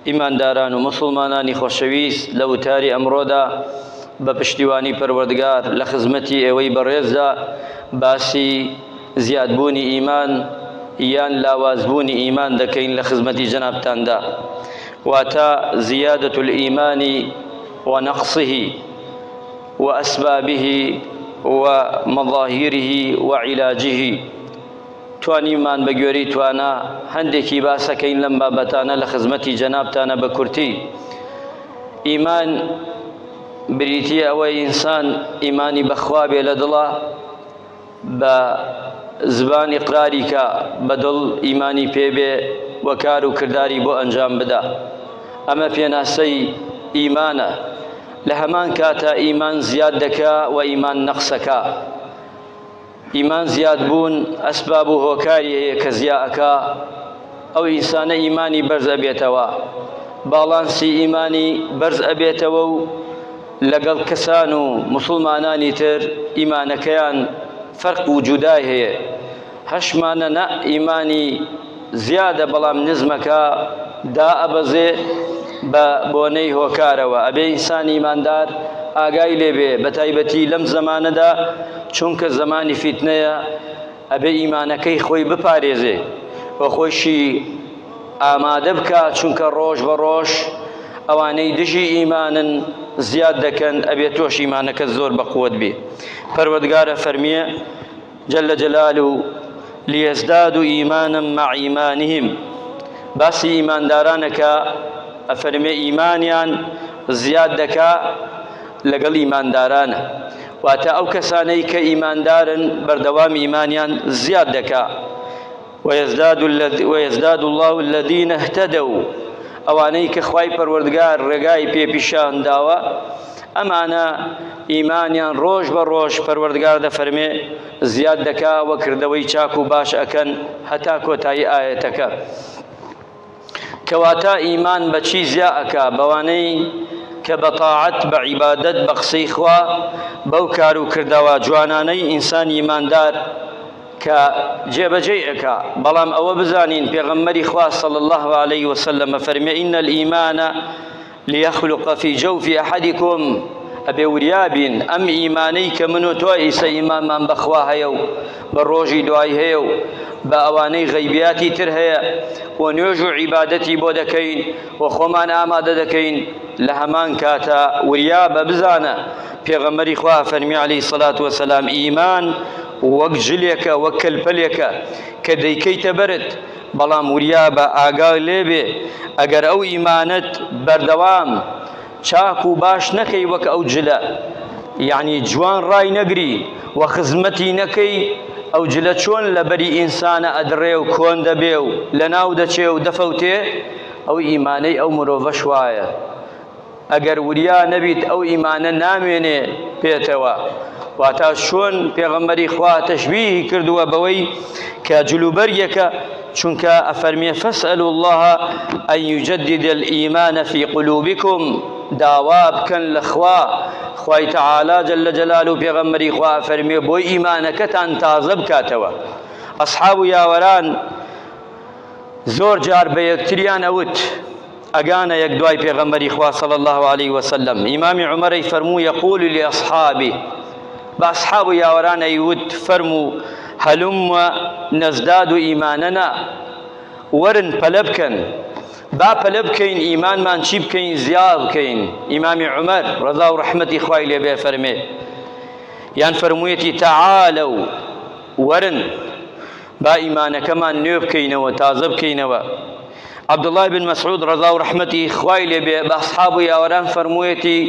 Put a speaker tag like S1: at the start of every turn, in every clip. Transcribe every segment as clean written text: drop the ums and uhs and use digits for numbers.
S1: ئیمانداران و مسلمانانی خۆشەویست لە وتاری ئەمڕۆدا بە پشتیوانی پەروەردگار لە خزمەتی ئێوەی بەڕێزدا باسی زیادبوونی ئیمان یان لاوازبوونی ئیمان دەکەین لە خزمەتی جەنابتاندا، واتە زیادەة الئیمان ونقصه وأسبابه ومظاهره وعلاجه. توانیمان بە گوێرەی توانە هەندێکی باسەکەین لەم بابەتانە لە خزمەتی جەنابتانە بە کورتی. ئیمان بریتیە ئەوەی ئینسان ئیمانی بەخوا بێ لە دڵە، بە زبان ئیقراری کە بە دڵ ئیمانی پێبێ و کار و کرداری بۆ ئەنجام بدە. ئەمە پێناسەی ئیمانە. لە هەمان کاتە ئیمان زیاد دەکا و ئیمان نەقسەکە. ئیمان زیاد بوون ئەسباب و هۆکاری هەیە کە زیاکە ئەو ئینسانە ئیمانی بەرز ئەبێتەوە، باڵانسی ئیمانی بەرز ئەبێتەوە و لەگەڵ کەسان و مسلمانانی تر ئیمانەکەیان فەرق و جودای هەیە. هەشمانە نە ئیمانی زیادە بەڵام نزمەکە دا ئەبەزێ بە بۆنەی هۆکارەوە. ئەبێ ئینسان ئیماندار ئاگای لێبێ بە تایبەتی لەم زەمانەدا، چونکە زمانی فیتنەیە، ئەبێ ئیمانەکەی خۆی بپارێزێ بە خۆشی ئامادە بکە، چونکە ڕۆژ بە ڕۆژ ئەوانەی دژی ئیمانن زیاد دەکەن، ئەبێ تۆش ئیمانەکە زۆر بەقووەت بێ. پەروەردگارە فەرمیێ جەلە جەلالو لیەزدادوا ئیمانا مع ئیمانهم. باسی ئیماندارانەکە ئەفەرمێ ئیمانیان زیاد دەکا لەگەڵ ئیماندارانە، واتە ئەو کەسانەی کە ئیماندارن بەردەوام ئیمانیان زیاد دەکا. وەیەزداد الله الذین اهتدوا، ئەوانەی کە خوای پەروەردگار ڕێگای پێپیشان داوە، ئەمانە ئیمانیان ڕۆژ بە ڕۆژ پەروەردگار دەفەرمێ زیاد دەکا و کردەوەی چاک و باش ئەکەن هەتا کۆتایی ئاەتەکە. کەواتە ئیمان بە چی زیاکە؟ بەوانەی کە بە تاعەت بە عیبادەت بە قسەی خوا بەو کار و کردەوە جوانانەی ئینسان ئیماندار کە جێبەجێ ئەکا. بەڵام ئەوە بزانین پێغەمبەری خوا صلی الله عليه وسلم فەرمێ ئین الئیمان لیەخلق فی جوف ئەحەدیکم. ئەبێ وریابین ئەم ئیمانەی کە من و تۆ ئیسە ئیمانمان بەخوا هەیە و بە ڕۆژی دوای هەیە و بە ئەوانەی غەیبیاتی تر هەیە و نوێژ و عیبادەتی بۆ دەکەین و خۆمان ئامادە دەکەین، لە هەمان کاتە وریابە بزانە پێغەمبەری خوا فەرمی عەلەیهی سەڵات وەسەلام ئیمان وەک جلێکە، وەک کەلپەلێکە کە دەیکەیتە بەرت، بەڵام وریابە ئاگای لێبێ ئەگەر ئەو ئیمانت بەردەوام چاک و باش نەکەی وەک ئەو جلە، یعنی جوان ڕای نەگری و خزمەتی نەکەی، ئەو جلە چۆن لەبەری ئینسانە ئەدڕێ و کۆن دەبێ و لەناو دەچێ و دەفەوتێ، ئەو ئیمانەی ئەو مرۆڤەش وایە. ئەگەر وریا نەبیت ئەو ئیمانە نامێنێ پێتەوە. واتە چۆن پێغەمبەری خوا تەشبیهی کردووە بەوەی کە جلوبەرگێکە، چونکە ئەفەرمێ فەسئەلوا الله ئەن یجدد الئیمان فی قلوبکم. داوا بکەن لە خوا، خوای تەعالا جەلە جەلالو پێغەمبەری خوا فەرمێ بۆی ئیمانەکەتان تازە بکاتەوە. ئەسحاب و یاوەران زۆر جار بە یەکتریان ئەوت ئەگانە یەک دوای پێغەمبەری خوا صلی الله عليه وسلم. ئیمامی عومەرەی فەرموو یەقول لأصحابه، بە ئەسحاب و یاوەران ئەیوت فەرموو هەلومە نەزداد و ئیمانەنا، وەرن پەلە بکەن، با پەلە بکەین ئیمانمان چی بکەین؟ زیاد بکەین. ئیمامی عومەر ڕەضا و ڕەحمەتی خوای لێبێ فەرمێ یان فەرموویەتی تەعالەو، وەرن با ئیمانەکەمان نوێ بکەینەوە، تازە بکەینەوە. عەبدوڵڵای بن مەسعود ڕەضا و ڕەحمەتی خوای لێبێ بە ئەسحاب و یاوەران فەرموویەتی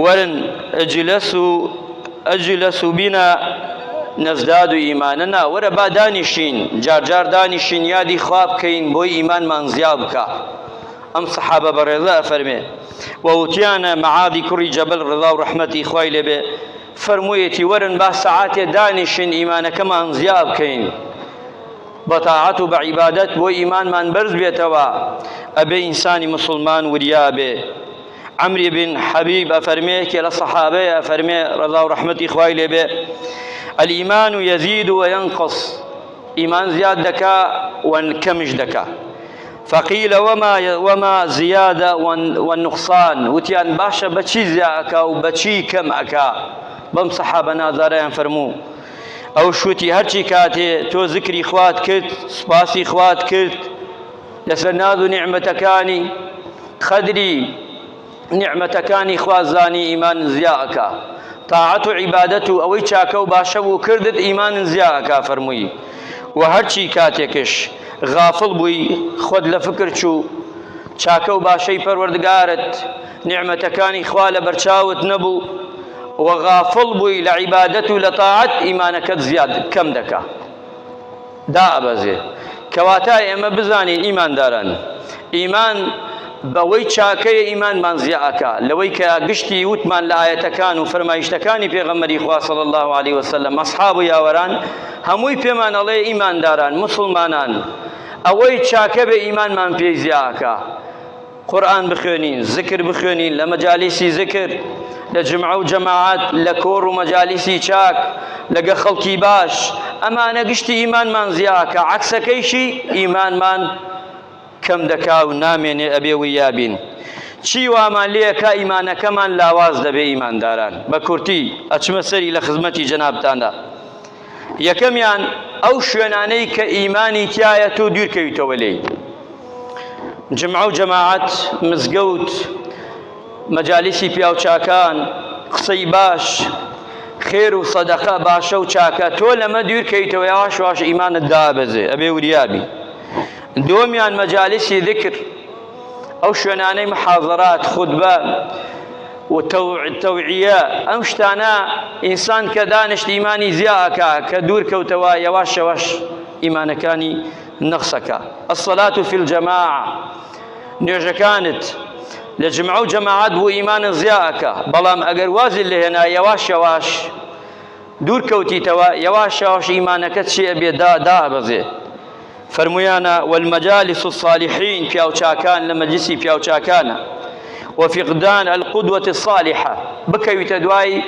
S1: وەرن ئەجلسوا بنا نەزداد و ئیمانەنا، وەرە با دانیشین، جارجار دانیشین یادی خوا بکەین بۆی ئیمانمان زیاد بکە. ئەم سەحابە بەڕێزە ئەفەرمێ وەوتیانە مەعادی کوڕی جەبەل ڕەضا و ڕەحمەتی خوای لێبێ فەرموویەتی وەرن با سەعاتێ دانیشین ئیمانەکەمان زیاد بکەین بە تاعەت و بە عیبادەت بۆ ئیمانمان بەرز بێتەوە. ئەبێ ئینسانی مسلمان وریابێ. عمری بن حەبیب ئەفەرمێ کە لە سەحابەیە ئەفەرمێ ڕەضا و ڕەحمەتی خوای لێبێ الإيمان يزيد وينقص، إيمان زياد دكا وانكمش دكا. فقيل وما زيادة والنقصان وتيان باشا بچي زياكا وبچي كم أكا بم صحابة نازاريان فرمو أو شوتي هرچي كاتي تو ذكري خوات كرت سباسي خوات كرت لسنادو نعمتكاني خدري نعمتكاني خوازاني إيمان زياكا طاعة عبادته أوي چاكو باشو كردت إيمان زياكا فرموي وهرچي كاتيكش غافل بووی خۆت لە فکر چوو چاکە و باشەی پەروەردگارت نیعمەتەکانی خوا لە بەرچاوت نەبوو و غافڵ بووی لە عیبادەت و لە تاعەت ئیمانەکەت زیاد کەم دەکا دائەبەزێ کەواتە ئێمە بزانین ئیمانداران ئیمان بەوەی چاکەیە ئیمانمان زیادەکا لەوەی کە گشتی وتمان لە ئایەتەکان و فەرمایشتەکانی پێغەمبەری خوا صلی الله علیه وسلم ئەصحاب و یاوەران هەمووی پێمان ئەڵێ ئیمانداران مسلمانان ئەوەی چاکە بێ ئیمانمان پێی زیادەکا قورئان بخوێنین ذکر بخوێنین لە مەجالیسی ذکر لە جمعە و جەماعەت لە کۆڕ و مەجالیسی چاک لەگە خەڵکی باش ئەمانە گشتی ئیمانمان زیادەکا عەکسەکەیشی ئیمانمان کەم دەکا و نامێنێ ئەبێ ویابین چی وامان لێەکە ئیمانەکەمان لاواز دەبێ ئیمانداران بە کورتی ئەچمە سەری لە خزمەتی جەنابتاندا یەکەمیان ئەو شوێنانەی کە ئیمانی تایە تۆ دوورکەویتەوە لێی جمعە و جەماعەت مزگەوت مەجالیسی پیاوچاکان قسەی باش خێر و سەدەقە باشە و چاکە تۆ لەمە دوورکەویتەوە یاواش واش ئیمانت دابەزێ ئەبێ وریابی دووەمیان مەجالیسی ذکر ئەو شوێنانەی محاضەرات خوتبە و تەوعیە ئەم شتانە ئینسان کە دانیشت ئیمانی زیادەکا کە دوورکەوتەوە یەواش یەواش ئیمانەکانی نەخسەکە الصلاة في الجماعة نوێژەکانت لە جمعە و جەماعەت بوو ئیمانت زیادەکە بەڵام ئەگەر وازی لێهێنا یەواش یەواش دوورکەوتیتەوە یەواش یەواش ئیمانەکەت چی ئەبێ دابەزێ فەرموویانە والمەجالس الصالحین پیاوچاکان لە مەجلیسی پیاوچاکانە وفقدان القدوة الصالحة بكويت دواي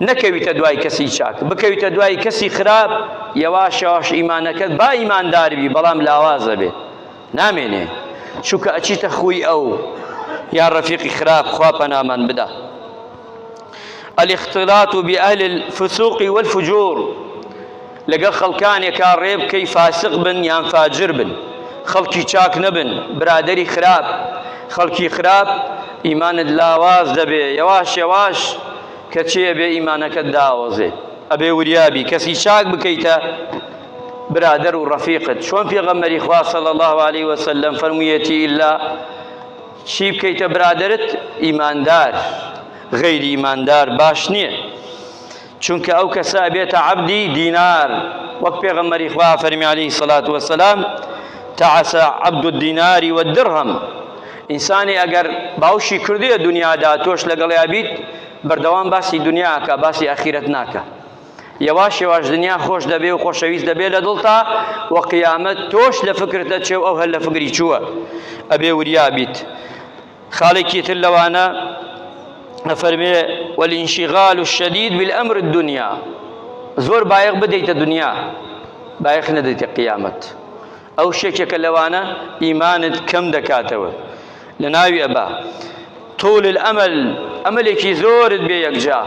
S1: نكويت دواي كسي شاك بكويت دواي كسي خراب يواش يواش إيمانك با إيمان داربي بلام لاواز به نامينه شو كأشيت أخوي أو يا رفيقي خراب خوابنا من بدا الاختلاط بأهل الفسوق والفجور لقى خلقان يكارب كي فاسق بن يان فاجر بن خلقي شاك نبن برادري خراب خەڵکی خراپ ئیمانت لاواز دەبێ یەواش یەواش کە چێ بێ ئیمانەکەت داوەزێ ئەبێ وریابی کەسی چاک بکەیتە برادر و ڕەفیقت چۆن پێغەمبەری خوا صلی الله علیه وسلم فەرموویەتی ئیلا چی بکەیتە برادرت ئیماندار غەیری ئیماندار باش نییە چونکە ئەو کەسە بێتە عەبدی دینار وەک پێغەمبەری خوا فەرمی عەلەیهی سەڵات وەسەلام تعەسە عەبد الدینار والدرهم ئینسانی ئەگەر باوشی کردویە دنیادا تۆش لەگەڵیا بیت بەردەوام باسی دنیاکە باسی ئەخیرەت ناکە یەواش یەواش دنیا خۆش دەبێ و خۆشەویست دەبێ لە دڵتا و قیامەت تۆش لە فکرتە چێ و ئەو هەر لە فکری چووە ئەبێ وریابیت خاڵێکی تر لەوانە ئەفەرمێ والانشغال الشديد بالأمر الدنيا زۆر بایەخ بدەیتە دنیا بایەخ نەدەیتە قیامەت ئەو شێکێکە لەوانە ئیمانت کەم دەکاتەوە لناوي أبا طول الأمل أملكي زورد بيكجا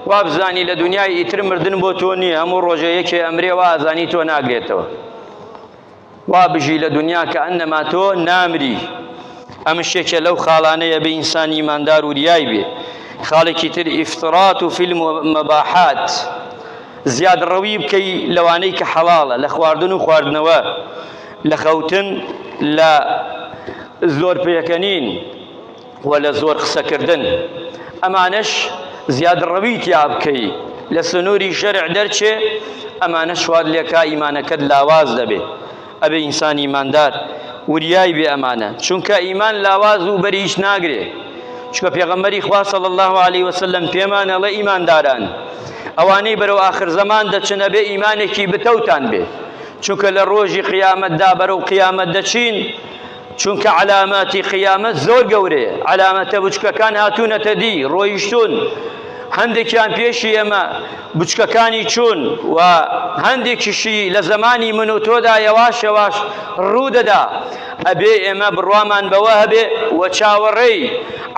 S1: وابزاني لدنياي يتر مردن بوتوني أمور رجيك أمري وازاني تو ناقليتو وابجي لدنيا كأنما تو نامري أمشيك لو خالاني بإنسان إيمان دار ورياي بي خالك يتر إفطرات في المباحات زياد الرويب كي لوانيك حلالة لخواردن وخواردنوا لخوتن لا زۆر پێکەنین و لە زۆر قسەکردن ئەمانەش زیادڕەویت یا بکەی لە سنووری شەرع دەرچێ ئەمانە شواد لێکا ئیمانەکەت لاواز دەبێ ئەبێ ئینسان ئیماندار وریای بێ ئەمانە چونکە ئیمان لاواز و بەری هیچ ناگرێ چونکە پێغەمبەری خوا صلی الله علیه وسلم پێمان ئەڵێ ئیمانداران ئەوانەی بەرەو ئاخر زەمان دەچنە بێ ئیمانێکی بتەوتان بێ چونکە لە ڕۆژی قیامەتدا بەرەو قیامەت دەچین چونکە علاماتی قیامەت زۆر گەورەیە علامەتە بچکەکان هاتوونەتە دی ڕۆیشتون هەندێکیان پێشی ئێمە بچکەکانی چوون و هەندێکیشی لە زەمانی من و تۆدا یەواش یەواش ڕوودەدا ئەبێ ئێمە بڕوامان بەوە هەبێ و چاوەڕێی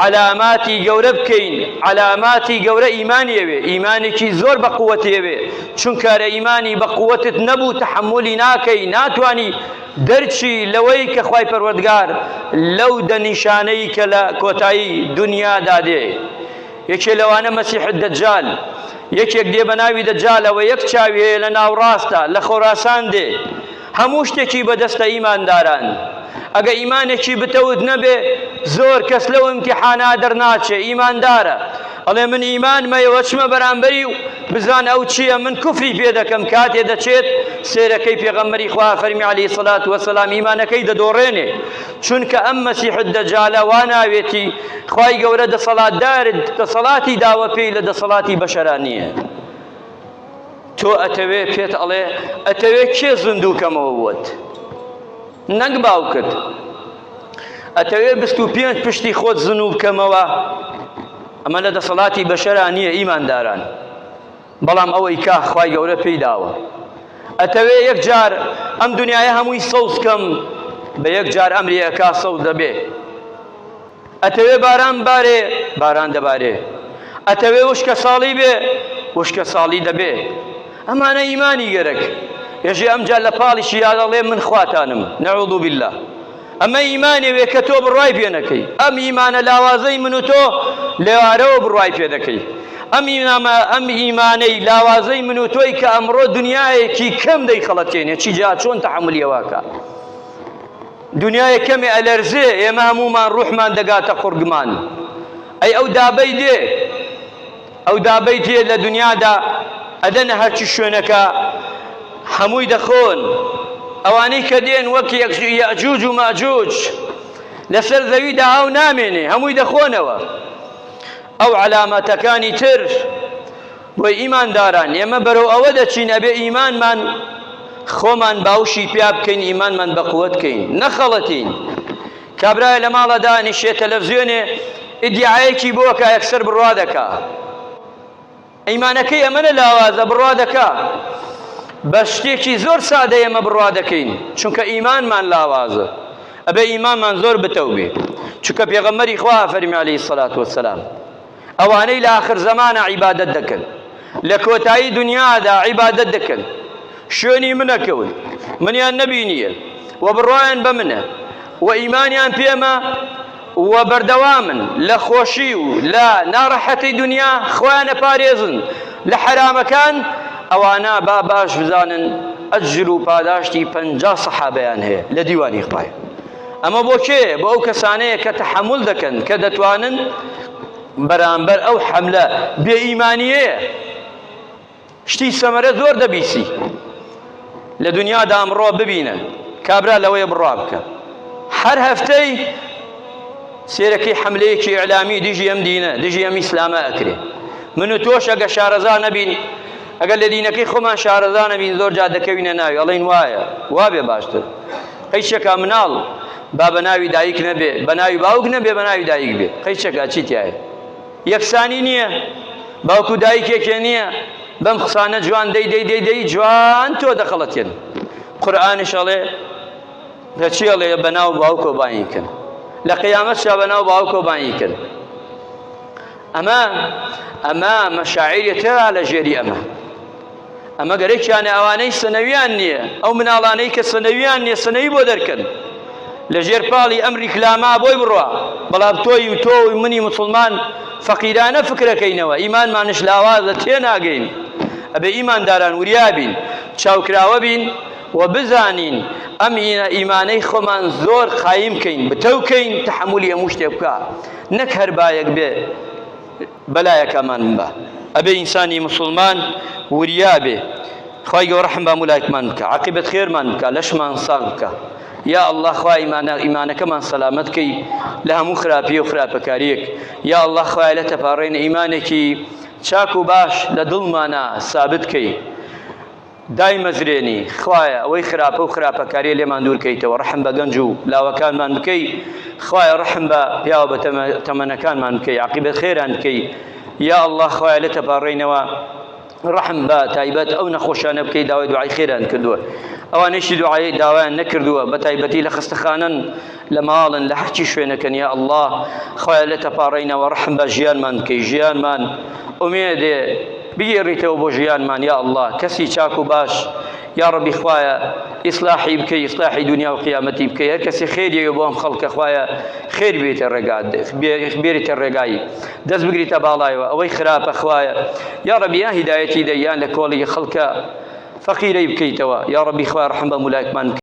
S1: علاماتی گەورە بکەین. علاماتی گەورە ئیمانیەوێ، ئیمانێکی زۆر بە قووەتێوێ، چونکارە ئیمانی بە قووەتت نەبوو تەحملی ناکەی، ناتوانی دەرچی لەوەی کە خوای پەروەردگار لەو دەنیشانەی کە لە کۆتایی دنیادا دێ. یەکێ لەوانە مەسیح دەجال، یەکێک دێ بە ناوی دەجالەوە، یەک چاوی هەیە لە ناوڕاستە لە خۆراسان دێ، هەموو شتێکی بەدەستە ئیمانداران. ئەگە ئیمانێکی بتەوت نەبێ زۆر کەس لەو ئیمتیحانە دەرناچێ، ئیماندارە ئەڵێ من ئیمانمەیەوە چمە بەرامبەری و بزان ئەو چییە، من کوفری پێ دەکەم. کاتێ دەچێت سێرەکەی پێغەمبەری خوا فەرمی عەلەیهی سەڵات وەسەلام ئیمانەکەی دەدۆڕێنێ، چونکە ئەم مەسیح دەجالە وا ناوێتی خوای گەورە دەسەڵاتی داوە پێی لە دەسەڵاتی بەشەرانیە. تۆ ئەتەوێ پێت ئەڵێ ئەتەوێ کێ زندووکەمەوە بووت، نەک باوکت، ئەتەوێ 25 پشتی خۆت زنوو بکەمەوە. ئەمە لە دەسەڵاتی بەشەرانیە ئیمانداران، بەڵام ئەوەی کا خوای گەورە پێی داوە. ئەتەوێ یەک جار ئەم دنیاە هەمووی سەوز کەم، بە یەک جار ئەمری ئەکا سەوز دەبێ. ئەتەوێ باران بارێ، باران دەبارێ. ئەتەوێ وشکە ساڵی بێ، وشکە ساڵی دەبێ. ئەمانە ئیمانی گەرەک. ێژێ ئەمجا لە پاڵیشی یادەڵێ من خواتانم، نەعوذ بالله. ئەمە ئیمانێوێ کە تۆ بڕوای پێ نەکەی. ئەم ئیمانە لاوازەی من و تۆ لێوارەوە بڕوای پێ دەکەی. ئەم ئیمانەی لاوازەی من و تۆی کە ئەمڕۆ دنیایەکی کەم دەیخەڵەتێنێ، چی جا چۆن تەحمولیەوەکە. دنیای کەمێ ئەلەرزێ، ئێمە هەمومان ڕوحمان دەگاتە قورگمان. ئەی ئەو دابەی دێ، ئەو دابەی دێ لە دنیادا ئەدەنە هەرچی شوێنەکە هەمووی دەخۆن. ئەوانەی کە دێن وەک یەجوج و ماجوج لەسەر زەویدا ئاو نامێنێ، هەمووی دەخۆنەوە. ئەو علامەتەکانی تر بۆی ئیمانداران ئێمە بەرەو ئەوە دەچین ئەبێ ئیمانمان خۆمان باوشی پیا بکەین، ئیمانمان بە قووەت بکەین، نەخەڵەتین. کابرایە لە ماڵەدا نیشێ تەلەڤیزیۆنێ ئیدیعایەکی بۆکە یەکسەر بڕوا دەکا، ئیمانەکەی ئەمە لە لاوازە بڕوا دەکا. بە شتێکی زۆر سادە ئێمە بڕوا دەکەین، چونکە ئیمانمان لاوازە. ئەبێ ئیمانمان زۆر بتەو بێ، چونکە پێغەمبەری خوا فەرمی عەلەیهی سەڵات وەسەلام ئەوانەی لە ئاخر زەمانە عیبادەت دەکەن، لە کۆتایی دنیادا عیبادەت دەکەن، شوێنی منەکەون، منیان نەبینیە و بڕوایان بە منە و ئیمانیان پێمە و بەردەوامن لە خۆشی و لە ناڕەحەتی دنیا خۆیان ئەپارێزن لە حرامەکان. ئەوانە با باش بزانن ئەجر و پاداشتی 50 سەحابەیان هەیە لە دیوانی خوای. ئەمە بۆ کێ؟ بۆ ئەو کەسانەیە کە تەحەمل دەکەن، کە دەتوانن بەرامبەر ئەو حەملە بێ ئیمانیەیە شتی سەمەرە زۆر دەبیسی لە دنیادا ئەمڕۆ ببینە. کابرا لەوەیە بڕوا بکە، هەر هەفتەی سێرەکەی حەملەیەکی ئیعلامی دژی ئەم دینە، دژی ئەم ئیسلامە ئەکرێ. من و تۆش ئەگە شارەزا نەبین، ئەگەر لە دینەکەی خۆمان شارەزا نەبین، زۆر جا دەکەوینە ناوی، ئەڵێن وایە وا بێ باشتر. قەیچێکا مناڵ با بە ناوی دایک نەبێ، بە ناوی باوک نەبێ، بە ناوی دایک بێ. قەیچێکا چی تایە؟ یەکسانی نییە، باوکو دایکێکێ نییە. بەم قسانە جوان دەی جوان تۆ دەخەڵەتێن. قورئانش ئەڵێ دەچی ئەڵێ بەناو باوکۆ بانیکن، لە قیامەتشا بەناو باوکۆ بانیکن. ئەمە مەشاعیرێتە لە ژێری ئەمە گەرەێکیانە ئەوانەی سنەویان نییە، ئەو مناڵانەی کە سنەویان نییە سنەوی بۆ دەرکەن لە ژێر پاڵی ئەم ریکلاما بۆی بڕوا. بەڵام تۆی و تۆ و منی مسلمان فەقیرانە فکرەکەینەوە، ئیمانمانش لاوازە تێناگەین. ئەبێ ئیمانداران وریابین، چاوکراوە بین و بزانین ئەم ئیمانەی خۆمان زۆر قایم بکەین، بتەوکەین، تەحەمولی هەموو شتێک بکە، نەک هەر بایەک بێ بەلایەکەمان بە. ئەبێ ئینسانی مسلمان وریابێ. خوای گەورە ڕەحم بە مولایەکمان بکە، عاقبەت خێرمان بکە، لەشمان ساغ بکە. یا الله خوای ئیمانەکەمان سەلامەت کەی لە هەموو خراپی و خراپەکاریەک. یا الله خوای لە تەپاڕێنە ئیمانێکی چاک و باش لە دڵمانە سابت کەی، دایمەزرێنی. خوایە ئەوەی خراپە و خراپەکاریە لێمان دوور کەیتەوە، ڕەحم بە گەنج و لاوەکانمان بکەی. خوایە ڕەحم بە پیاوە بە تەمەنەکانمان بکەی، عاقبەت خێران بکەی. یا الله خوایە لە تەپاڕێنەوە ڕەحم بە تایبەت ئەو نەخۆشانە بکەی داوای دوعای خێران کردووە ئەوانەیشی دوعای داوایان نەکردووە بە تایبەتی لە خستەخانن لە ماڵن لە هەرچی شوێنەکەن یا ئەڵڵا خۆیان لە تەپاڕینەوە ڕەحم بە ژیانمان بکەی ژیانمان ئومێدێ بگێڕیتەوە بۆ ژیانمان یا ئەڵڵا کەسی چاک و باش یا ڕەبی خوایە ئیسلاحی بکەی ئیسلاحی دنیا و قیامەتی بکەی هەر کەسی خێریەوە بۆ ئەم خەڵکە خوایە خێر بێتە ڕێگات بێریتە ڕێگایی دەست بگریتە باڵایەوە ئەوەی خراپە خوایە یا ڕەبی یا هیدایەتی دەی یان لە کۆڵی خەڵکە فەقیرەی بکەیتەوە یا ڕەبی خوای ڕەحم بە مولایەکمان